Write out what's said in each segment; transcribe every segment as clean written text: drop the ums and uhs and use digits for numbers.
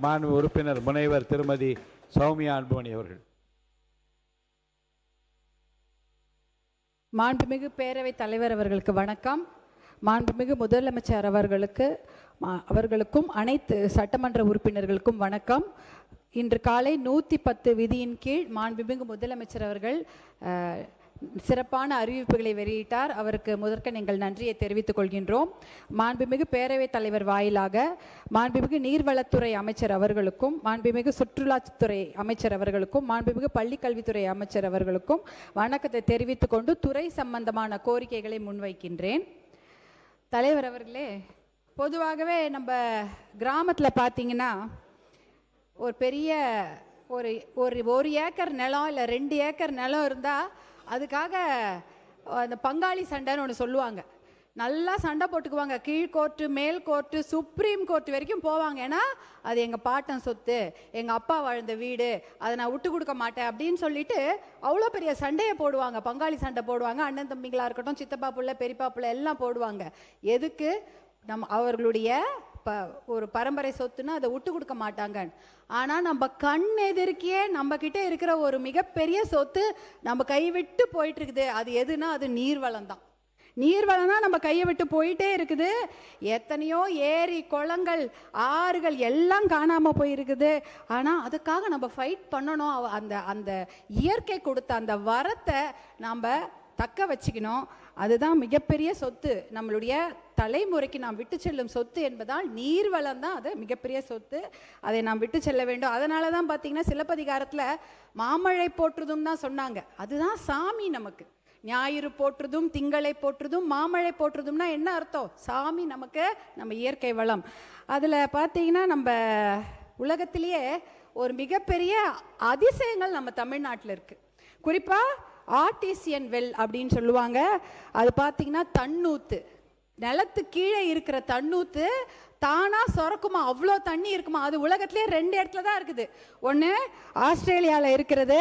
மாண்பு உறுப்பினர் முனைவர் திருமதி சௌமியா அன்புமணி அவர்கள். மாண்புமிகு பேரவைத் தலைவர் அவர்களுக்கு வணக்கம். மாண்புமிகு முதலமைச்சர் அவர்களுக்கும் அனைத்து சட்டமன்ற உறுப்பினர்களுக்கும் வணக்கம். இன்று காலை 110 விதியின் கீழ் மாண்புமிகு முதலமைச்சர் அவர்கள் சிறப்பான அறிவிப்புகளை வெளியிட்டார். அவருக்கு முதற்க எங்கள் நன்றியை தெரிவித்துக் கொள்கின்றோம். மாண்புமிகு பேரவைத் தலைவர் வாயிலாக மாண்புமிகு நீர்வளத்துறை அமைச்சர் அவர்களுக்கும், மாண்புமிகு சுற்றுலாத்துறை அமைச்சர் அவர்களுக்கும், மாண்புமிகு பள்ளிக்கல்வித்துறை அமைச்சர் அவர்களுக்கும் வணக்கத்தை தெரிவித்துக் கொண்டு துறை சம்பந்தமான கோரிக்கைகளை முன்வைக்கின்றேன். தலைவர் அவர்களே, பொதுவாகவே நம்ம கிராமத்தில் பார்த்தீங்கன்னா ஒரு பெரிய ஒரு ஏக்கர் நிலம் இல்லை 2 ஏக்கர் நிலம் இருந்தால் அதுக்காக அந்த பங்காளி சண்டைன்னு ஒன்று சொல்லுவாங்க. நல்லா சண்டை போட்டுக்குவாங்க. கீழ் கோர்ட்டு, மேல் கோர்ட்டு, சுப்ரீம் கோர்ட்டு வரைக்கும் போவாங்க. ஏன்னா அது எங்கள் பாட்டன் சொத்து, எங்கள் அப்பா வாழ்ந்த வீடு, அதை நான் விட்டு கொடுக்க மாட்டேன் அப்படின்னு சொல்லிட்டு அவ்வளோ பெரிய சண்டையை போடுவாங்க. பங்காளி சண்டை போடுவாங்க. அண்ணன் தம்பிங்களா இருக்கட்டும், சித்தப்பா புள்ள, பெரியப்பா புள்ள எல்லாம் போடுவாங்க. எதுக்கு? அவர்களுடைய ஒரு பரம்பரை சொத்துன்னா அதை விட்டு கொடுக்க மாட்டாங்க. ஆனால் நம்ம கண் எதிர்க்கியே நம்ம கிட்ட இருக்கிற ஒரு மிகப்பெரிய சொத்து நம்ம கைவிட்டு போயிட்டு இருக்குது. அது எதுனா அது நீர்வளம் தான். நீர்வளம் தான் நம்ம கையை விட்டு போயிட்டே இருக்குது. எத்தனையோ ஏரி, குளங்கள், ஆறுகள் எல்லாம் காணாமல் போயிருக்குது. ஆனால் அதுக்காக நம்ம ஃபைட் பண்ணணும். அந்த இயற்கை கொடுத்த அந்த வரத்தை நம்ம தக்க வச்சுக்கணும். அதுதான் மிகப்பெரிய சொத்து. நம்மளுடைய தலைமுறைக்கு நாம் விட்டு செல்லும் சொத்து என்பதால் நீர்வளம் தான் அது மிகப்பெரிய சொத்து. அதை நாம் விட்டு செல்ல வேண்டும். அதனால தான் பார்த்தீங்கன்னா சிலப்பதிகாரத்தில் மாமழை போற்றுதும் தான் சொன்னாங்க. அதுதான் சாமி நமக்கு. ஞாயிறு போற்றுதும், திங்களை போற்றுதும், மாமழை போற்றுதும்னா என்ன அர்த்தம்? சாமி நமக்கு, நம்ம இயற்கை வளம். அதில் பார்த்தீங்கன்னா நம்ம உலகத்திலேயே ஒரு மிகப்பெரிய அதிசயங்கள் நம்ம தமிழ்நாட்டில் இருக்குது. குறிப்பாக ஆர்டிசியன் வெல் அப்படின்னு சொல்லுவாங்க. அது பார்த்தீங்கன்னா தண்ணூத்து, நிலத்து கீழே இருக்கிற தண்ணூத்து தானா சுரக்குமா, அவ்வளோ தண்ணி இருக்குமா. அது உலகத்திலே 2 இடத்துல தான் இருக்குது. ஒன்று ஆஸ்திரேலியாவில் இருக்கிறது,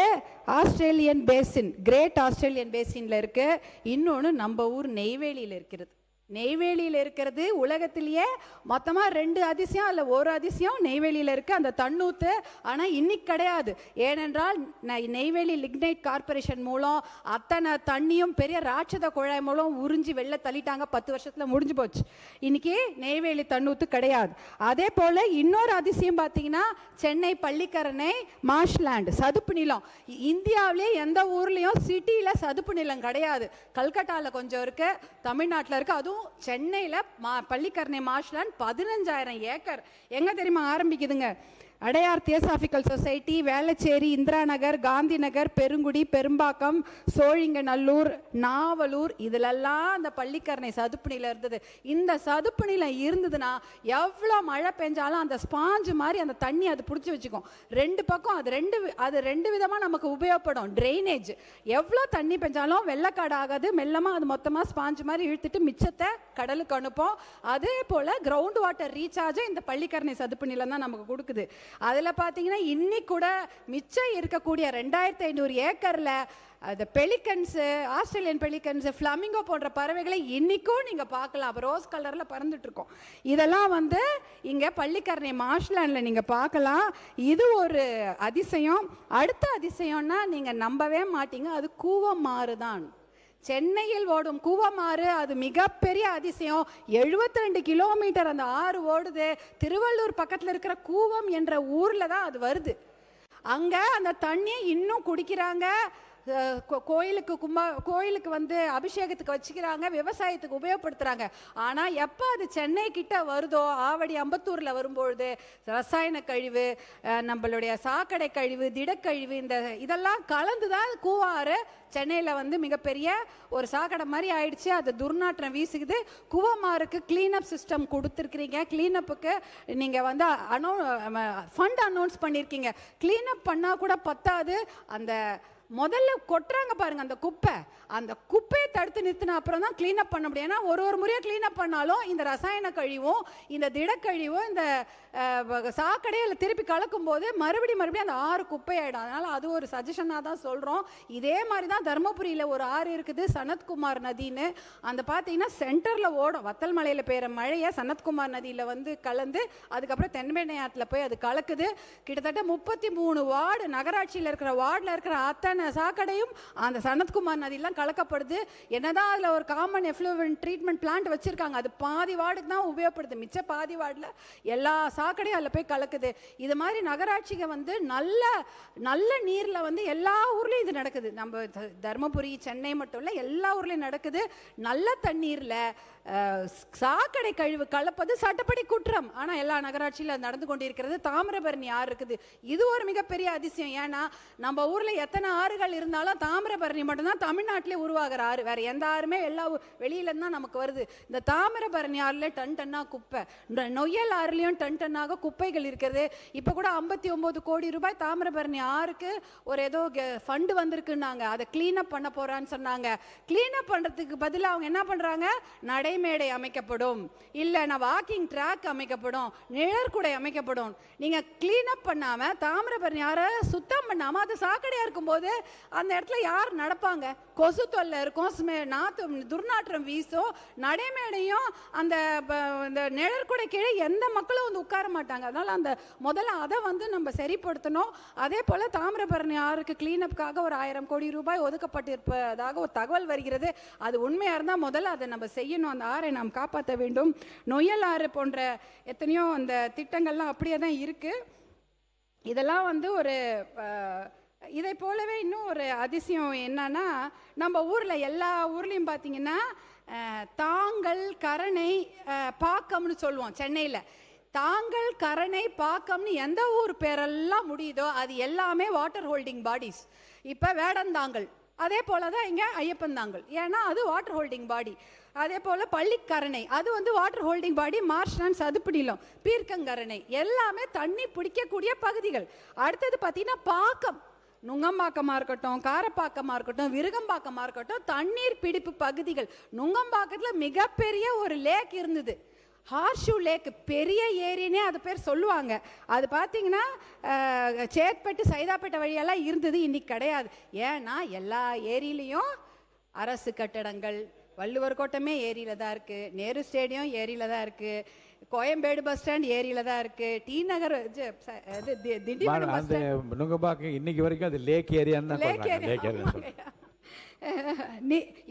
ஆஸ்திரேலியன் பேசின், கிரேட் ஆஸ்திரேலியன் பேசின்ல இருக்கு. இன்னொன்று நம்ம ஊர் நெய்வேலியில் இருக்கிறது. நெய்வேலியில் இருக்கிறது உலகத்திலேயே மொத்தமாக 2 அதிசயம், அதில் ஒரு அதிசயம் நெய்வேலியில் இருக்குது, அந்த தண்ணூத்து. ஆனால் இன்னைக்கு கிடையாது. ஏனென்றால் நெய்வேலி லிக்னைட் கார்பரேஷன் மூலம் அத்தனை தண்ணியும் பெரிய ராட்சத குழாய் மூலம் உறிஞ்சி வெளில தள்ளிட்டாங்க. 10 வருஷத்தில் முடிஞ்சு போச்சு. இன்னைக்கு நெய்வேலி தண்ணூத்து கிடையாது. அதே போல் இன்னொரு அதிசயம் பார்த்தீங்கன்னா சென்னை பள்ளிக்கரணை மார்ஷ்லேண்ட், சதுப்பு நிலம். இந்தியாவிலே எந்த ஊர்லேயும் சிட்டியில் சதுப்பு நிலம் கிடையாது. கல்கட்டாவில் கொஞ்சம் இருக்குது, தமிழ்நாட்டில் இருக்குது. அதுவும் சென்னையில் பள்ளிக்கரணை மார்ஷ்லேண்ட் 15,000 ஏக்கர். எங்க தெரியுமா ஆரம்பிக்குதுங்க? அடையார் தியோசாபிக்கல் சொசைட்டி, வேளச்சேரி, இந்திரா நகர், காந்தி நகர், பெருங்குடி, பெரும்பாக்கம், சோழிங்கநல்லூர், நாவலூர், இதிலெல்லாம் அந்த பள்ளிக்கரணை சதுப்பு நிலம் இருந்தது. இந்த சதுப்பு நிலம் இருந்ததுன்னா எவ்வளோ மழை பெஞ்சாலும் அந்த ஸ்பாஞ்சு மாதிரி அந்த தண்ணி அது பிடிச்சி வச்சுக்கும். 2 பக்கம் அது ரெண்டு விதமாக நமக்கு உபயோகப்படும். ட்ரைனேஜ், எவ்வளோ தண்ணி பெஞ்சாலும் வெள்ளக்காடு ஆகாது. மெல்லமாக அது மொத்தமாக ஸ்பாஞ்சு மாதிரி இழுத்துட்டு மிச்சத்தை கடலுக்கு அனுப்போம். அதே போல் கிரவுண்ட் வாட்டர் ரீசார்ஜும் இந்த பள்ளிக்கரணை சதுப்பு நிலம் தான் நமக்கு கொடுக்குது. அதில் பார்த்தீங்கன்னா இன்னைக்கு கூட மிச்சம் இருக்கக்கூடிய 2500 ஏக்கரில் அந்த பெலிகன்ஸு, ஆஸ்திரேலியன் பெலிகன்ஸு, ஃப்ளமிங்கோ போன்ற பறவைகளை இன்றைக்கும் நீங்கள் பார்க்கலாம். ரோஸ் கலரில் பறந்துட்டுருக்கோம். இதெல்லாம் இங்கே பள்ளிக்கரணை மார்ஷ்லேண்டில் நீங்கள் பார்க்கலாம். இது ஒரு அதிசயம். அடுத்த அதிசயம்னா நீங்கள் நம்பவே மாட்டீங்க, அது கூவமாறு தான். சென்னையில் ஓடும் கூவமாறு, அது மிகப்பெரிய அதிசயம். 72 கிலோமீட்டர் அந்த ஆறு ஓடுது. திருவள்ளூர் பக்கத்தில் இருக்கிற கூவம் என்ற ஊரில் தான் அது வருது. அங்கே அந்த தண்ணியை இன்னும் குடிக்கிறாங்க. கோயிலுக்கு அபிஷேகத்துக்கு வச்சுக்கிறாங்க, விவசாயத்துக்கு உபயோகப்படுத்துறாங்க. ஆனால் எப்போ அது சென்னை கிட்ட வருதோ, ஆவடி அம்பத்தூரில் வரும்பொழுது ரசாயன கழிவு, நம்மளுடைய சாக்கடை கழிவு, திடக்கழிவு, இதெல்லாம் கலந்து தான் கூவாறு சென்னையில் மிகப்பெரிய ஒரு சாக்கடை மாதிரி ஆயிடுச்சு. அது துர்நாற்றம் வீசுகுது. கூவமாறுக்கு கிளீனப் சிஸ்டம் கொடுத்துருக்கிறீங்க. கிளீனப்புக்கு நீங்கள் ஃபண்ட் அனௌன்ஸ் பண்ணியிருக்கீங்க. கிளீனப் பண்ணால் கூட பத்தாது. அந்த முதல்ல கொட்டுறாங்க பாருங்க அந்த குப்பை, அந்த குப்பையை தடுத்து நிறுத்தின அப்புறம் தான் க்ளீன் அப் பண்ண முடியும். ஏன்னா ஒரு முறையாக க்ளீன் அப் பண்ணாலும் இந்த ரசாயன கழிவும் இந்த திடக்கழிவும் இந்த சாக்கடையில் திருப்பி கலக்கும் போது மறுபடியும் அந்த ஆறு குப்பையாயிடும். அதனால அது ஒரு சஜஷனாக தான் சொல்கிறோம். இதே மாதிரி தான் தருமபுரியில் ஒரு ஆறு இருக்குது, சனத்குமார் நதின்னு. அந்த பார்த்தீங்கன்னா சென்டரில் ஓடும். வத்தல் மலையில் பெய்கிற மழையை சனத்குமார் நதியில் வந்து கலந்து அதுக்கப்புறம் தென்பெண்ணை ஆற்றுல போய் அது கலக்குது. கிட்டத்தட்ட 33 வார்டு, நகராட்சியில் இருக்கிற வார்டில் இருக்கிற அத்தனை சாக்கடையும் அந்த சனத்குமார் நதியெல்லாம் கலக்கப்படுது. என்னதான் அதில் ஒரு காமன் எஃப்ளூவன்ட் ட்ரீட்மெண்ட் பிளான்ட் வச்சுருக்காங்க, அது பாதி வார்டுக்கு தான் உபயோகப்படுது. மிச்ச பாதி வார்டில் எல்லா சாக்கடையும் அதில் போய் கலக்குது. இது மாதிரி நகராட்சிக்கு வந்து நல்ல நல்ல நீரில் வந்து எல்லா ஊர்லேயும் இது நடக்குது. நம்ம தருமபுரி, சென்னை மட்டும் இல்லை, எல்லா ஊர்லேயும் நடக்குது. நல்ல தண்ணீரில் சாக்கடை கழிவு கலப்பது சட்டப்படி குற்றம். ஆனால் எல்லா நகராட்சியில் நடந்து கொண்டிருக்கிறது. தாமிரபரணி ஆறு இருக்குது, இது ஒரு மிகப்பெரிய அதிசயம். ஏன்னா நம்ம ஊரில் எத்தனை ஆறுகள் இருந்தாலும் தாமிரபரணி மட்டும்தான் தமிழ்நாட்டிலே உருவாகிற ஆறு. வேற எந்த ஆறுமே எல்லா வெளியிலேருந்து தான் நமக்கு வருது. இந்த தாமிரபரணி ஆறுல டன் டன்னாக குப்பை, நொய்யல் ஆறுலையும் டன் டன்னாக குப்பைகள் இருக்கிறது. இப்போ கூட 59 கோடி ரூபாய் தாமிரபரணி ஆறுக்கு ஒரு ஏதோ ஃபண்டு வந்திருக்குன்னாங்க, அதை கிளீனப் பண்ண போறான்னு சொன்னாங்க. கிளீனப் பண்ணுறதுக்கு பதிலாக அவங்க என்ன பண்ணுறாங்க, நடைமேடை அமைக்கப்படும், இல்லைன்னா வாக்கிங் ட்ராக் அமைக்கப்படும், நிழற்குடை அமைக்கப்படும். நீங்கள் கிளீனப் பண்ணாமல் தாமிரபரணி ஆறை சுத்தம் பண்ணாமல் அது சாக்கடையாக இருக்கும்போது அந்த இடத்துல யார் நடப்பாங்க? கொசு தொல்லை இருக்கும், துர்நாற்றம் வீசும். நடைமேடையும் அந்த நிழற்குடை கீழே எந்த மக்களும் வந்து உட்கார மாட்டாங்க. அதனால் அந்த முதல்ல அதை வந்து நம்ம சரிப்படுத்தணும். அதே போல் தாமிரபரணி ஆறுக்கு கிளீனப்புக்காக ஒரு 1000 கோடி ரூபாய் ஒதுக்கப்பட்டிருப்பதாக ஒரு தகவல் வருகிறது. அது உண்மையாக இருந்தால் முதல்ல அதை நம்ம செய்யணும். அந்த ஆறை நாம் காப்பாற்ற வேண்டும். நொய்யல் ஆறு போன்ற எத்தனையோ அந்த திட்டங்கள்லாம் அப்படியே தான் இருக்குது. இதெல்லாம் வந்து ஒரு இதை போலவே இன்னும் ஒரு அதிசயம் என்னன்னா, நம்ம ஊரில் எல்லா ஊர்லேயும் பார்த்தீங்கன்னா தாங்கல், கரணை, பாக்கம்னு சொல்லுவோம். சென்னையில் தாங்கல், கரணை, பாக்கம்னு எந்த ஊர் பேரெல்லாம் முடியுதோ அது எல்லாமே வாட்டர் ஹோல்டிங் பாடிஸ். இப்போ வேடந்தாங்கல், அதே போல தான் இங்கே ஐயப்பந்தாங்கல், ஏன்னா அது வாட்டர் ஹோல்டிங் பாடி. அதே போல் பள்ளிக்கரணை, அது வந்து வாட்டர் ஹோல்டிங் பாடி. மார்ஷ்லாண்ட், சதுப்பிடிலம், பீர்க்கங்கரணை எல்லாமே தண்ணி பிடிக்கக்கூடிய பகுதிகள். அடுத்தது பார்த்தீங்கன்னா பாக்கம், நுங்கம்பாக்கமாக இருக்கட்டும், காரப்பாக்கமாக இருக்கட்டும், விருகம்பாக்கமாக இருக்கட்டும், தண்ணீர் பிடிப்பு பகுதிகள். நுங்கம்பாக்கத்தில் மிகப்பெரிய ஒரு லேக் இருந்தது, ஹார்ஷூ லேக், பெரிய ஏரினே அது பேர் சொல்லுவாங்க. அது பார்த்தீங்கன்னா சேத்பட்டு, சைதாப்பேட்டை வழியெல்லாம் இருந்தது, இன்னைக்கு கிடையாது. ஏன்னா எல்லா ஏரியிலையும் அரசு கட்டடங்கள், வள்ளுவர் கோட்டமே ஏரியில் தான் இருக்குது, நேரு ஸ்டேடியம் ஏரியில் தான் இருக்குது, கோயம்பேடு பஸ் ஸ்டாண்ட் ஏரியில் தான் இருக்குது, டி நகர் திண்டிவனம் பஸ் ஸ்டாண்ட், நுங்கம்பாக்கம் இன்னைக்கு வரைக்கும் அது லேக் ஏரியான்னு தான் சொல்றாங்க. லேக் ஏரியா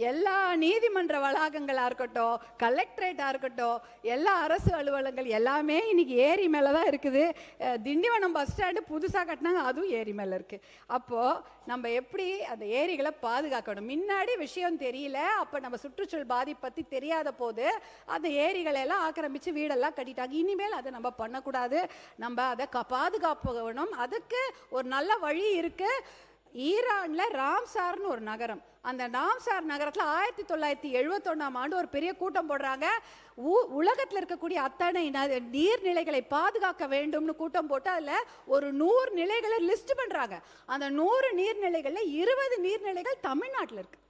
எல்லா நீதிமன்ற வளாகங்களாக இருக்கட்டும், கலெக்டரேட்டாக இருக்கட்டும், எல்லா அரசு அலுவலகங்கள் எல்லாமே இன்னைக்கு ஏரி மேலே தான் இருக்குது. திண்டிவனம் பஸ் ஸ்டாண்டு புதுசாக கட்டினாங்க, அதுவும் ஏரி மேலே இருக்குது. அப்போது நம்ம எப்படி அந்த ஏரிகளை பாதுகாக்கணும்? முன்னாடி விஷயம் தெரியல, அப்போ நம்ம சுற்றுச்சூழல் பாதிப்பு பற்றி தெரியாத போது அந்த ஏரிகளை எல்லாம் ஆக்கிரமித்து வீடெல்லாம் கட்டிட்டாங்க. இனிமேல் அதை நம்ம பண்ணக்கூடாது, நம்ம அதை பாதுகாக்கணும். அதுக்கு ஒரு நல்ல வழி இருக்குது. ஈரானில் ராம்சார்னு ஒரு நகரம், அந்த ராம்சார் நகரத்தில் 1971ஆம் ஆண்டு ஒரு பெரிய கூட்டம் போடுறாங்க. உலகத்தில் இருக்கக்கூடிய அத்தனை நீர்நிலைகளை பாதுகாக்க வேண்டும்னு கூட்டம் போட்டு அதில் ஒரு 100 நிலைகளை லிஸ்ட் பண்ணுறாங்க. அந்த 100 நீர்நிலைகளில் 20 நீர்நிலைகள் தமிழ்நாட்டில் இருக்குது.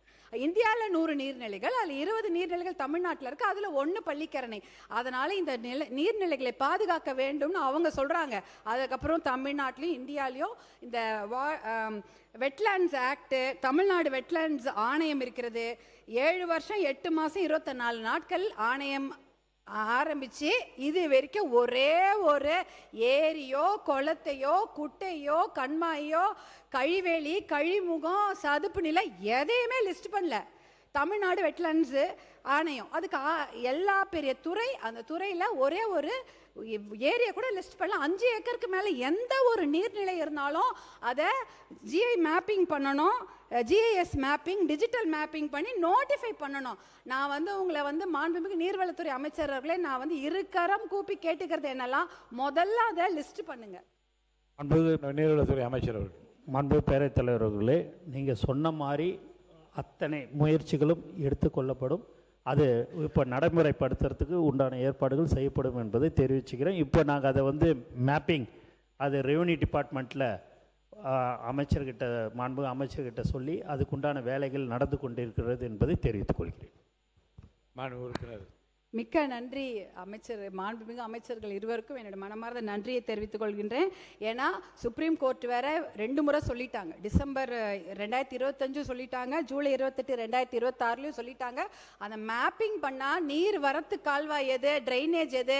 இந்தியாவில் 100 நீர்நிலைகள், அதில் 20 நீர்நிலைகள் தமிழ்நாட்டில் இருக்குது, அதில் 1 பள்ளிக்கரணை. அதனால் இந்த நீர்நிலைகளை பாதுகாக்க வேண்டும்னு அவங்க சொல்கிறாங்க. அதுக்கப்புறம் தமிழ்நாட்டிலையும் இந்தியாலையும் இந்த வெட்லேண்ட்ஸ் ஆக்டு, தமிழ்நாடு வெட்லேண்ட்ஸ் ஆணையம் இருக்கிறது. 7 வருஷம் 8 மாதம் 24 நாட்கள் ஆணையம் ஆரம்பித்து இது வரைக்கும் ஒரே ஒரு ஏரியோ, குளத்தையோ, குட்டையோ, கண்மாயோ, கழிவேலி, கழிமுகம், சதுப்பு நிலை எதையுமே லிஸ்ட் பண்ணல தமிழ்நாடு வெட்லேண்ட்ஸு ஆணையம். அதுக்கு எல்லா பெரிய துறை, அந்த துறையில் ஒரே ஒரு ஏரியா கூட லிஸ்ட் பண்ணலாம். 5 ஏக்கருக்கு மேலே எந்த ஒரு நீர்நிலை இருந்தாலும் அதை ஜிஐ மேப்பிங் பண்ணணும், ஜிஐஎஸ் மேப்பிங், டிஜிட்டல் மேப்பிங் பண்ணி நோட்டிஃபை பண்ணணும். நான் வந்து உங்களை வந்து மாண்புமிகு நீர்வளத்துறை அமைச்சர்களே நான் வந்து இருக்கரம் கூப்பி கேட்டுக்கிறது என்னெல்லாம், முதல்ல அதை லிஸ்ட் பண்ணுங்க. மாண்புமிகு நீர்வளத்துறை அமைச்சர் அவர்கள். மாண்பு பேரவைத் தலைவர் அவர்களே, நீங்கள் சொன்ன மாதிரி அத்தனை முயற்சிகளும் எடுத்துக்கொள்ளப்படும். அது இப்போ நடைமுறைப்படுத்துறதுக்கு உண்டான ஏற்பாடுகள் செய்யப்படும் என்பதை தெரிவிச்சுக்கிறேன். இப்போ நாங்கள் அதை வந்து மேப்பிங், அது ரெவென்யூ டிபார்ட்மெண்ட்டில் அமைச்சர்கிட்ட மாண்புமிகு அமைச்சர்கிட்ட சொல்லி அதுக்குண்டான வேலைகள் நடந்து கொண்டிருக்கிறது என்பதை தெரிவித்துக் கொள்கிறேன். மாண்பு உறுப்பினர். மிக்க நன்றி அமைச்சர், மாண்புமிகு அமைச்சர்கள் இருவருக்கும் என்னோட மனமார்ந்த நன்றியை தெரிவித்துக் கொள்கின்றேன். ஏன்னா சுப்ரீம் கோர்ட் வேற 2 முறை சொல்லிட்டாங்க. டிசம்பர் 2025 சொல்லிட்டாங்க, ஜூலை 28 2026 சொல்லிட்டாங்க. அந்த மேப்பிங் பண்ணா நீர் வரத்து கால்வாய் எது, ட்ரைனேஜ் எது,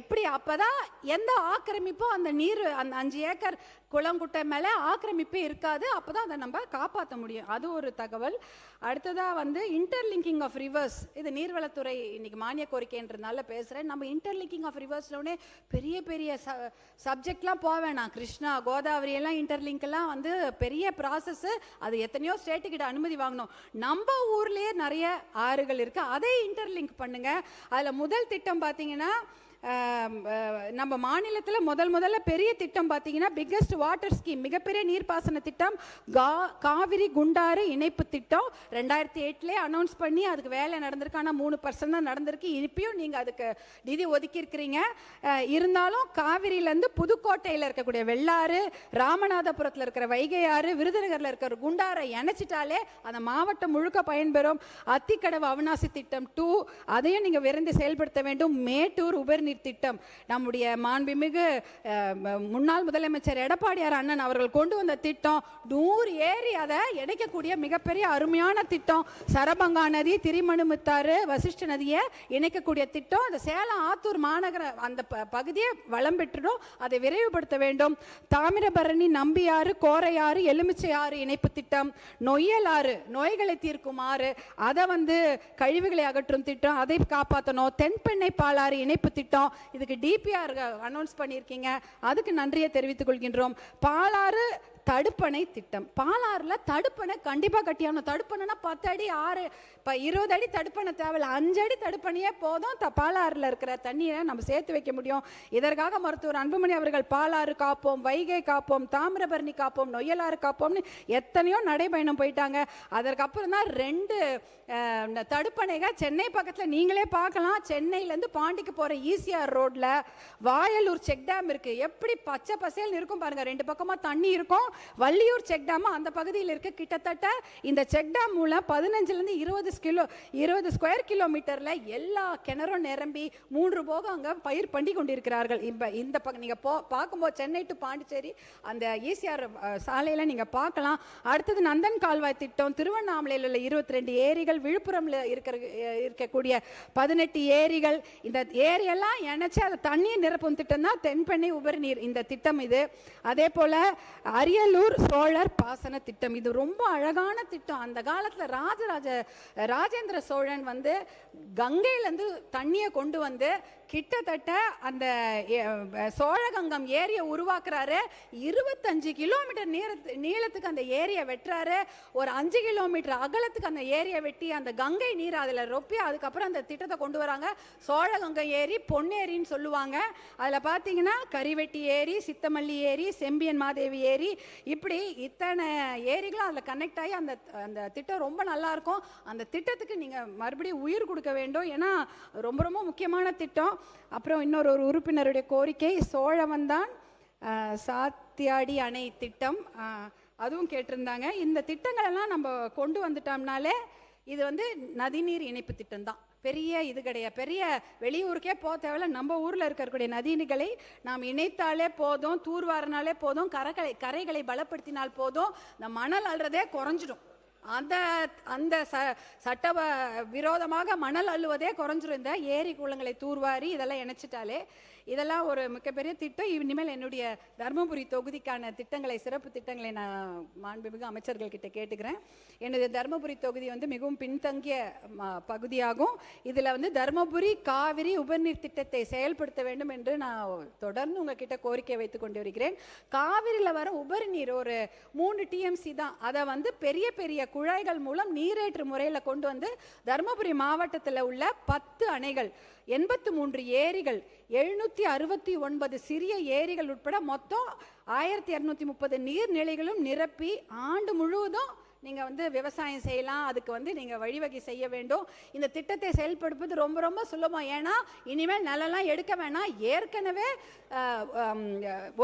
எப்படி அப்பதான் எந்த ஆக்கிரமிப்பும் அந்த நீர் அந்த 5 ஏக்கர் குளங்குட்டை மேலே ஆக்கிரமிப்பே இருக்காது. அப்பதான் அதை நம்ம காப்பாற்ற முடியும். அது ஒரு தகவல். அடுத்ததா வந்து இன்டர்லிங்கிங் ஆஃப் ரிவர்ஸ், இது நீர்வளத்துறை இன்னைக்கு மானிய கோரிக்கைன்றதுனால பேசுறேன். நம்ம இன்டர்லிங்கிங் ஆஃப் ரிவர்ஸ்லோடனே பெரிய பெரிய சப்ஜெக்ட்லாம் போக வேணாம். கிருஷ்ணா கோதாவரி எல்லாம் இன்டர்லிங்க் எல்லாம் வந்து பெரிய ப்ராசஸ். அது எத்தனையோ ஸ்டேட்டுக்கிட்ட அனுமதி வாங்கணும். நம்ம ஊர்லயே நிறைய ஆறுகள் இருக்கு, அதை இன்டர்லிங்க் பண்ணுங்க. அதுல முதல் திட்டம் பார்த்தீங்கன்னா நம்ம மாநிலத்தில் முதல்ல பெரிய திட்டம் பார்த்தீங்கன்னா பிக்கெஸ்ட் வாட்டர் ஸ்கீம், மிகப்பெரிய நீர்ப்பாசன திட்டம் காவிரி குண்டாறு இணைப்பு திட்டம் 2008 அனௌன்ஸ் பண்ணி அதுக்கு வேலை நடந்திருக்கு. ஆனால் 3% தான் நடந்திருக்கு. இப்பயும் நீங்கள் அதுக்கு நிதி ஒதுக்கி இருக்கிறீங்க. இருந்தாலும் காவிரியிலேருந்து புதுக்கோட்டையில் இருக்கக்கூடிய வெள்ளாறு, ராமநாதபுரத்தில் இருக்கிற வைகை ஆறு, விருதுநகரில் இருக்கிற குண்டாரை இணைச்சிட்டாலே அந்த மாவட்டம் முழுக்க பயன்பெறும். அத்திக்கடவு அவிநாசி திட்டம் 2 அதையும் நீங்கள் விரைந்து செயல்படுத்த வேண்டும். மேட்டூர் உபரிநீர் திட்டம் நம்முடைய மாண்புமிகு முன்னாள் முதலமைச்சர் எடப்பாடியார் அண்ணன் அவர்கள் கொண்டு வந்த திட்டம். 100 ஏரி அதை இணைக்கக்கூடிய மிகப்பெரிய அருமையான திட்டம். சரபங்கா நதி, திரிமணுமுத்தாறு, வசிஷ்ட நதியை இணைக்கக்கூடிய திட்டம். அந்த சேலம் ஆத்தூர் மாநகர அந்த பகுதியை வளம் பெற்றிடும். அதை விரைவுபடுத்த வேண்டும். தாமிரபரணி, நம்பியாறு, கோரையாறு, எலுமிச்சை ஆறு இணைப்பு திட்டம். நொய்யல் ஆறு, நோய்களை தீர்க்கும் ஆறு, அதை வந்து கழிவுகளை அகற்றும் திட்டம், அதை காப்பாற்றணும். தென்பெண்ணை பாலாறு இணைப்பு திட்டம், இதுக்கு டிபிஆர் அனௌன்ஸ் பண்ணியிருக்கீங்க, அதுக்கு நன்றியை தெரிவித்துக் கொள்கின்றோம். பாலாறு தடுப்பணை திட்டம், பாலாறுல தடுப்பணை கண்டிப்பா கட்டியாகணும். தடுப்பணைனா 10 அடி 6 இப்போ 20 அடி தடுப்பணை தேவையில்லை, 5 அடி தடுப்பணையே போதும். பாலாறுல இருக்கிற தண்ணியை நம்ம சேர்த்து வைக்க முடியும். இதற்காக மருத்துவர் அன்புமணி அவர்கள் பாலாறு காப்போம், வைகை காப்போம், தாமிரபரணி காப்போம், நொய்யலாறு காப்போம்னு எத்தனையோ நடைபயணம் போயிட்டாங்க. அதற்கப்புறம் தான் 2 தடுப்பணைகள் சென்னை பக்கத்தில் நீங்களே பார்க்கலாம். சென்னையிலேருந்து பாண்டிக்கு போகிற ஈசிஆர் ரோட்ல வாயலூர் செக் டேம் இருக்கு. எப்படி பச்சை பசேல்னு இருக்கும் பாருங்க, 2 பக்கமாக தண்ணி இருக்கும். வள்ளியூர் செக் டேம் அந்த பகுதியில் இருக்கு. கிட்டத்தட்ட இந்த செக் டேம் மூலம் 15லேருந்து 20 ஸ்கொயர் கிலோமீட்டர்ல எல்லா கிணறும் நிரம்பி 3 போகம் அங்க பயிர் பண்ணி கொண்டிருக்கிறார்கள். இந்த பக்கம் நீங்க பார்க்கும்போது சென்னை டு பாண்டிச்சேரி அந்த ஈசிஆர் சாலையில நீங்க பார்க்கலாம். அடுத்தது நந்தன் கால்வாய் திட்டம், திருவண்ணாமலையில் உள்ள 22 ஏரிகள், விழுப்புரம்ல இருக்கக்கூடிய 18 ஏரிகள், இந்த ஏரியெல்லாம் இணைச்சு அதை தண்ணியை நிரப்பும் திட்டம் தான் தென்பெண்ணை உபரிநீர் இந்த திட்டம். இது அதே போல அரியலூர் சோழர் பாசன திட்டம், இது ரொம்ப அழகான திட்டம். அந்த காலத்துல ராஜேந்திர சோழன் வந்து கங்கையிலேருந்து தண்ணியை கொண்டு வந்து கிட்டத்தட்ட அந்த சோழகங்கம் ஏரியை உருவாக்குறாரு. 25 கிலோமீட்டர் நீளத்துக்கு அந்த ஏரியை வெட்டுறாரு. ஒரு 5 கிலோமீட்டர் அகலத்துக்கு அந்த ஏரியை வெட்டி அந்த கங்கை நீர் அதில் ரொப்பி அதுக்கப்புறம் அந்த திட்டத்தை கொண்டு வராங்க. சோழகங்கை ஏரி, பொன்னேரின்னு சொல்லுவாங்க. அதில் பார்த்தீங்கன்னா கரிவெட்டி ஏரி, சித்தமல்லி ஏரி, செம்பியன் மாதேவி ஏரி, இப்படி இத்தனை ஏரிகளும் அதில் கனெக்ட் ஆகி அந்த திட்டம் ரொம்ப நல்லா இருக்கும். அந்த திட்டத்துக்கு நீங்கள் மறுபடியும் உயிர் கொடுக்க வேண்டும். ஏன்னா ரொம்ப ரொம்ப முக்கியமான திட்டம். அப்புறம் இன்னொரு உறுப்பினருடைய கோரிக்கை, சோழவந்தான் சாத்தியாடி அணை திட்டம், அதுவும் கேட்டிருந்தாங்க. இந்த திட்டங்கள் எல்லாம் நம்ம கொண்டு வந்துட்டோம்னாலே இது வந்து நதிநீர் இணைப்பு திட்டம் தான். பெரிய இது கிடையாது, பெரிய வெளியூருக்கே போக தேவையில்ல. நம்ம ஊரில் இருக்கக்கூடிய நதிகளை நாம் இணைத்தாலே போதும், தூர்வாரினாலே போதும், கரைகளை பலப்படுத்தினால் போதும், இந்த மணல் அள்ளுறதே குறைஞ்சிடும். அந்த சட்ட விரோதமாக மணல் அள்ளுவதே குறைஞ்சிரும். இந்த ஏரி குளங்களை தூர்வாரி இதெல்லாம் இணைச்சிட்டாலே இதெல்லாம் ஒரு மிகப்பெரிய திட்டம். இனிமேல் என்னுடைய தருமபுரி தொகுதிக்கான திட்டங்களை, சிறப்பு திட்டங்களை நான் மாண்புமிகு அமைச்சர்கள் கிட்ட கேட்டுக்கிறேன். என்னுடைய தருமபுரி தொகுதி வந்து மிகவும் பின்தங்கிய பகுதியாகும். இதில் வந்து தருமபுரி காவிரி உபரிநீர் திட்டத்தை செயல்படுத்த வேண்டும் என்று நான் தொடர்ந்து உங்ககிட்ட கோரிக்கை வைத்து கொண்டு வருகிறேன். காவிரியில் வர உபரி நீர் ஒரு 3 TMC தான். அதை வந்து பெரிய பெரிய குழாய்கள் மூலம் நீரேற்று முறையில் கொண்டு வந்து தருமபுரி மாவட்டத்தில் உள்ள 10 அணைகள், 83 ஏரிகள், 769 சிறிய ஏரிகள் உட்பட மொத்தம் 1230 நீர்நிலைகளும் நிரப்பி ஆண்டு முழுவதும் நீங்கள் வந்து விவசாயம் செய்யலாம், அதுக்கு வந்து நீங்கள் வழிவகை செய்ய வேண்டும். இந்த திட்டத்தை செயல்படுத்துவது ரொம்ப ரொம்ப சுலபம். ஏன்னா இனிமேல் நிலம்லாம் எடுக்க வேணாம். ஏற்கனவே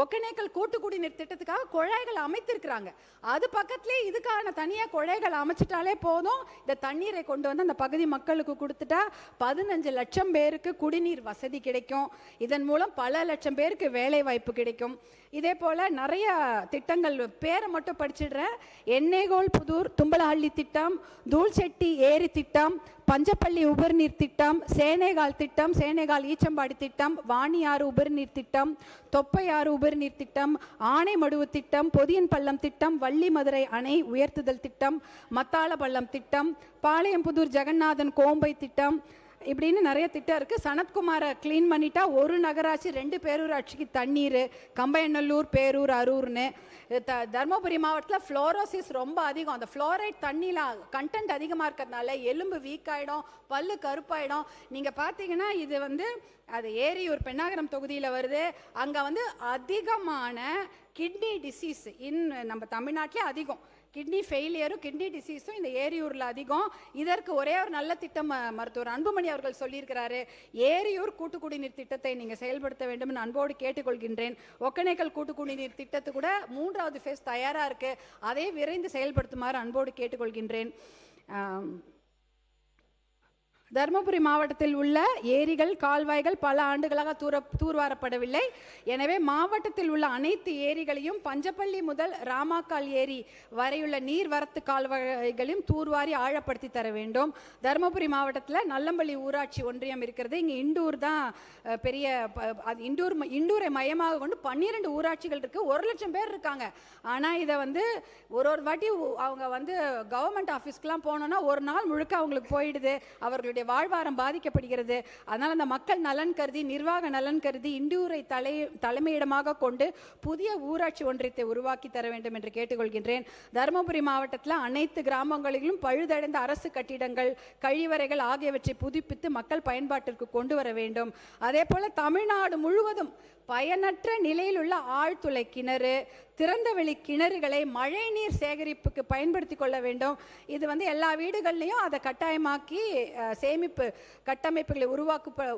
ஒகேனக்கல் கூட்டு குடிநீர் திட்டத்துக்காக குழாய்கள் அமைத்திருக்கிறாங்க. அது பக்கத்துலேயே இதுக்கான தனியாக குழாய்கள் அமைச்சிட்டாலே போதும். இந்த தண்ணீரை கொண்டு வந்து அந்த பகுதி மக்களுக்கு கொடுத்துட்டா 15 லட்சம் பேருக்கு குடிநீர் வசதி கிடைக்கும். இதன் மூலம் பல லட்சம் பேருக்கு வேலை வாய்ப்பு கிடைக்கும். இதே போல் நிறைய திட்டங்கள் பேரை மட்டும் படிச்சிடுறேன். எண்ணெய்கோல் புதூர் தும்பலஹள்ளி திட்டம், தூள்செட்டி ஏரி திட்டம், பஞ்சப்பள்ளி உபரிநீர் திட்டம், சேனைகால் திட்டம், சேனைகால் ஈச்சம்பாடி திட்டம், வாணியாறு உபரிநீர் திட்டம், தொப்பையாறு உபரிநீர் திட்டம், ஆனைமடுவு திட்டம், பொதியன் பள்ளம் திட்டம், வள்ளி மதுரை அணை உயர்த்துதல் திட்டம், மத்தாள பள்ளம் திட்டம், பாளையம்புதூர் ஜெகநாதன் கோம்பை திட்டம், இப்படின்னு நிறைய திட்டம் இருக்குது. சனத்குமாரை க்ளீன் பண்ணிட்டா ஒரு நகராட்சி 2 பேரூராட்சிக்கு தண்ணீர், கம்பையநல்லூர், பேரூர், அரூர்னு. தருமபுரி மாவட்டத்தில் ஃப்ளோரோசிஸ் ரொம்ப அதிகம். அந்த ஃப்ளோரைட் தண்ணியில் கண்டென்ட் அதிகமாக இருக்கிறதுனால எலும்பு வீக் ஆகிடும், பல்லு கருப்பாயிடும். நீங்கள் பார்த்தீங்கன்னா இது வந்து அது ஏரியூர் பெண்ணாகரம் தொகுதியில் வருது. அங்கே வந்து அதிகமான கிட்னி டிசீஸ் நம்ம தமிழ்நாட்டிலே அதிகம். கிட்னி ஃபெயிலியரும் கிட்னி டிசீஸும் இந்த ஏரியூரில் அதிகம். இதற்கு ஒரே ஒரு நல்ல திட்டம் மருத்துவர் அன்புமணி அவர்கள் சொல்லியிருக்கிறாரு. ஏரியூர் கூட்டு குடிநீர் திட்டத்தை நீங்கள் செயல்படுத்த வேண்டும் என்று அன்போடு கேட்டுக்கொள்கின்றேன். ஒகேனக்கல் கூட்டு குடிநீர் திட்டத்து கூட 3வது ஃபேஸ் தயாராக இருக்குது. அதை விரைந்து செயல்படுத்துமாறு அன்போடு கேட்டுக்கொள்கின்றேன். தருமபுரி மாவட்டத்தில் உள்ள ஏரிகள், கால்வாய்கள் பல ஆண்டுகளாக தூர்வாரப்படவில்லை. எனவே மாவட்டத்தில் உள்ள அனைத்து ஏரிகளையும் பஞ்சப்பள்ளி முதல் ராமாக்கால் ஏரி வரையுள்ள நீர்வரத்து கால்வாய்களையும் தூர்வாரி ஆழப்படுத்தி தர வேண்டும். தருமபுரி மாவட்டத்தில் நல்லம்பள்ளி ஊராட்சி ஒன்றியம் இருக்கிறது. இங்கே இண்டூர் தான் பெரிய இண்டூரை மையமாக கொண்டு 12 ஊராட்சிகள் இருக்குது. 1 லட்சம் பேர் இருக்காங்க. ஆனால் இதை வந்து ஒரு வாட்டி அவங்க வந்து கவர்மெண்ட் ஆஃபீஸ்க்கெலாம் போனோன்னா ஒரு நாள் முழுக்க அவங்களுக்கு போயிடுது. அவர்களுடைய வாழ்வாரம் பாதிக்கப்படுகிறது. அதனால் அந்த மக்கள் நலன் கருதி, நிர்வாக நலன் கருதி இண்டூரை தலைமையிடமாக கொண்டு புதிய ஊராட்சி ஒன்றியத்தை உருவாக்கி தர வேண்டும் என்று கேட்டுக்கொள்கின்றேன். தருமபுரி மாவட்டத்தில் அனைத்து கிராமங்களிலும் பழுதடைந்த அரசு கட்டிடங்கள், கழிவறைகள் ஆகியவற்றை புதுப்பித்து மக்கள் பயன்பாட்டிற்கு கொண்டு வர வேண்டும். அதே போல தமிழ்நாடு முழுவதும் பயனற்ற நிலையில் உள்ள ஆழ்துளை கிணறு, திறந்தவெளி கிணறுகளை மழைநீர் சேகரிப்புக்கு பயன்படுத்தி கொள்ள வேண்டும். இது வந்து எல்லா வீடுகள்லையும் அதை கட்டாயமாக்கி சேமிப்பு கட்டமைப்புகளை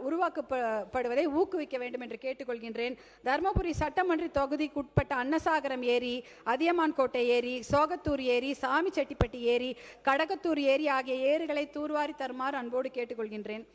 உருவாக்கப்படுவதை ஊக்குவிக்க வேண்டும் என்று கேட்டுக்கொள்கின்றேன். தருமபுரி சட்டமன்ற தொகுதிக்கு உட்பட்ட அன்னசாகரம் ஏரி, அதியமான் கோட்டை ஏரி, சோகத்தூர் ஏரி, சாமிச்செட்டிப்பட்டி ஏரி, கடகத்தூர் ஏரி ஆகிய ஏரிகளை தூர்வாரி தருமாறு அன்போடு கேட்டுக்கொள்கின்றேன்.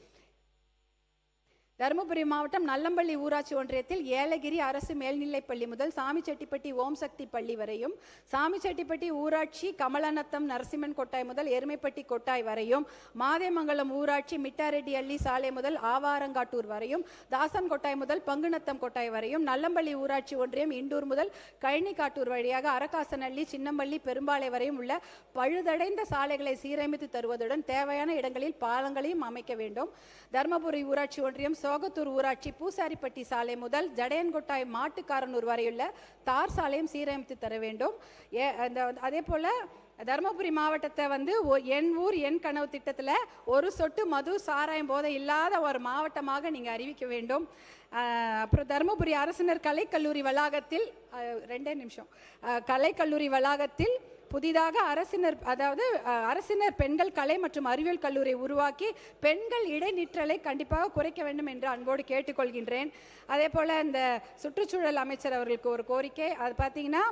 தருமபுரி மாவட்டம் நல்லம்பள்ளி ஊராட்சி ஒன்றியத்தில் ஏலகிரி அரசு மேல்நிலைப்பள்ளி முதல் சாமிச்செட்டிப்பட்டி ஓம் சக்தி பள்ளி வரையும், சாமிச்செட்டிப்பட்டி ஊராட்சி கமலநத்தம் நரசிம்மன் கொட்டாய் முதல் எருமைப்பட்டி கொட்டாய் வரையும், மாதேமங்கலம் ஊராட்சி மிட்டாரெட்டி அள்ளி சாலை முதல் ஆவாரங்காட்டூர் வரையும், தாசன் கொட்டாய் முதல் பங்குநத்தம் கொட்டாய் வரையும், நல்லம்பள்ளி ஊராட்சி ஒன்றியம் இண்டூர் முதல் கழனிக்காட்டூர் வழியாக அரக்காசனள்ளி, சின்னம்பள்ளி, பெரும்பாலை வரையும் உள்ள பழுதடைந்த சாலைகளை சீரமைத்து தருவதுடன் தேவையான இடங்களில் பாலங்களையும் அமைக்க வேண்டும். தருமபுரி ஊராட்சி ஒன்றியம் சோகத்தூர் ஊராட்சி பூசாரிப்பட்டி சாலை முதல் ஜடையன்கொட்டாய் மாட்டுக்காரனூர் வரையுள்ள தார் சாலையும் சீரமைத்து தர வேண்டும். அதே போல தருமபுரி மாவட்டத்தை வந்து என் ஊர் என் கனவு திட்டத்தில் ஒரு சொட்டு மது சாராயம் போதை இல்லாத ஒரு மாவட்டமாக நீங்கள் அறிவிக்க வேண்டும். அப்புறம் தருமபுரி அரசினர் கலைக்கல்லூரி வளாகத்தில் 2 நிமிஷம் கலைக்கல்லூரி வளாகத்தில் புதிதாக அரசினர் பெண்கள் கலை மற்றும் அறிவியல் கல்லூரி உருவாக்கி பெண்கள் இடைநிற்றலை கண்டிப்பாக குறைக்க வேண்டும் என்று அன்போடு கேட்டுக்கொள்கின்றேன். அதே போல் இந்த சுற்றுச்சூழல் அமைச்சர் அவர்களுக்கு ஒரு கோரிக்கை. அது பார்த்தீங்கன்னா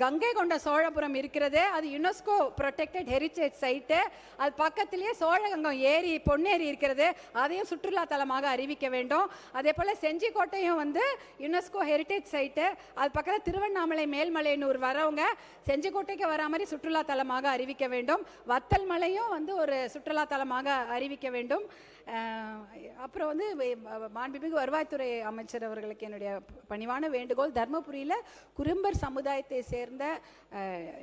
கங்கை கொண்ட சோழபுரம் இருக்கிறது. அது யுனெஸ்கோ ப்ரொடெக்டட் ஹெரிட்டேஜ் சைட்டு. அது பக்கத்திலேயே சோழகங்கம் ஏரி, பொன்னேரி இருக்கிறது. அதையும் சுற்றுலா தலமாக அறிவிக்க வேண்டும். அதே போல் செஞ்சிக்கோட்டையும் வந்து யுனெஸ்கோ ஹெரிட்டேஜ் சைட்டு. அது பக்கத்தில் திருவண்ணாமலை மேல்மலையனூர் வரவங்க செஞ்சிக்கோட்டைக்கு வராமல் சுற்றுலா தலமாக அறிவிக்க வேண்டும். வத்தல் மலையும் வந்து ஒரு சுற்றுலா தலமாக அறிவிக்க வேண்டும். அப்புறம் வந்து மாண்புமிகு வருவாய்த்துறை அமைச்சர் அவர்களுக்கு என்னுடைய பணிவான வேண்டுகோள். தர்மபுரியில் குறும்பர் சமுதாயத்தை சேர்ந்த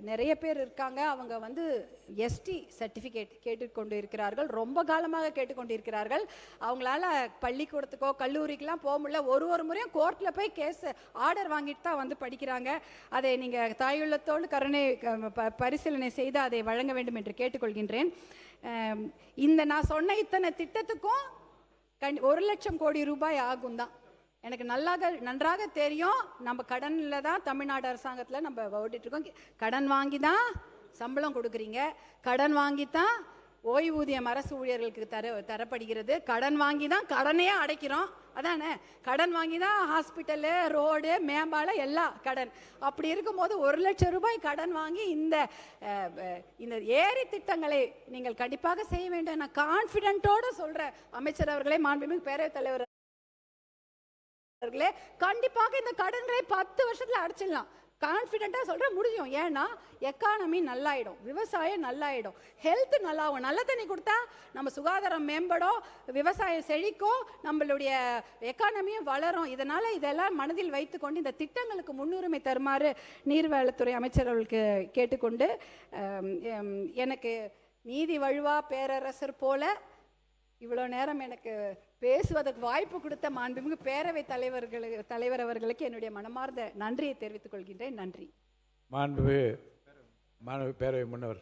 நிறைய பேர் இருக்காங்க. அவங்க வந்து எஸ்டி சர்டிஃபிகேட் கேட்டுக்கொண்டு இருக்கிறார்கள், ரொம்ப காலமாக கேட்டுக்கொண்டு இருக்கிறார்கள். அவங்களால பள்ளிக்கூடத்துக்கோ கல்லூரிக்கெல்லாம் போக முடியல. ஒரு முறையும் கோர்ட்டில் போய் கேஸ் ஆர்டர் வாங்கிட்டு தான் வந்து படிக்கிறாங்க. அதை நீங்கள் தாயுள்ளத்தோடு கருணை பரிசீலனை செய்து அதை வழங்க வேண்டும் என்று கேட்டுக்கொள்கின்றேன். இந்த நான் சொன்ன இத்தனை திட்டத்துக்கும் 1 லட்சம் கோடி ரூபாய் ஆகும் தான். எனக்கு நன்றாக தெரியும். நம்ம கடனில் தான் தமிழ்நாடு அரசாங்கத்தில் நம்ம ஓடிட்டு இருக்கோம். கடன் வாங்கி தான் சம்பளம் கொடுக்குறீங்க, கடன் வாங்கித்தான் ஓய்வூதியம் அரசு ஊழியர்களுக்கு தரப்படுகிறது, கடன் வாங்கி தான் கடனையே அடைக்கிறோம். அதானே, கடன் வாங்கி தான் ஹாஸ்பிட்டலு, ரோடு, மேம்பாலம் எல்லாம் கடன். அப்படி இருக்கும்போது 1 லட்சம் ரூபாய் கடன் வாங்கி இந்த ஏரி திட்டங்களை நீங்கள் கண்டிப்பாக செய்ய வேண்டும். நான் கான்ஃபிடென்ட்டோடு சொல்கிறேன் அமைச்சர் அவர்களே, மாண்புமிகு பேரவைத் தலைவர் அவர்களே, கண்டிப்பாக இந்த கடன்களை 10 வருஷத்துல அடைச்சிடலாம். கான்ஃபிடென்ட்டா சொல்ற முடியும். ஏன்னா எக்கானமி நல்லாயிடும், விவசாயம் நல்லாயிடும், ஹெல்த் நல்லாகும். நல்ல தண்ணி கொடுத்தா நம்ம சுகாதாரம் மேம்படும், விவசாயம் செழிக்கும், நம்மளுடைய எக்கானமியும் வளரும். இதெல்லாம் மனதில் வைத்துக்கொண்டு இந்த திட்டங்களுக்கு முன்னுரிமை தருமாறு நீர்வளத்துறை அமைச்சர் அவர்களுக்கு கேட்டுக்கொண்டு, எனக்கு நீதி வழுவா பேரரசர் போல இவ்வளோ நேரம் எனக்கு பேசுவதற்கு வாய்ப்பு கொடுத்த மாண்புமிகு பேரவைத் தலைவர் அவர்களுக்கு என்னுடைய மனமார்ந்த நன்றியை தெரிவித்துக் கொள்கின்றேன். நன்றி. மாண்புமிகு பேரவை முன்னவர்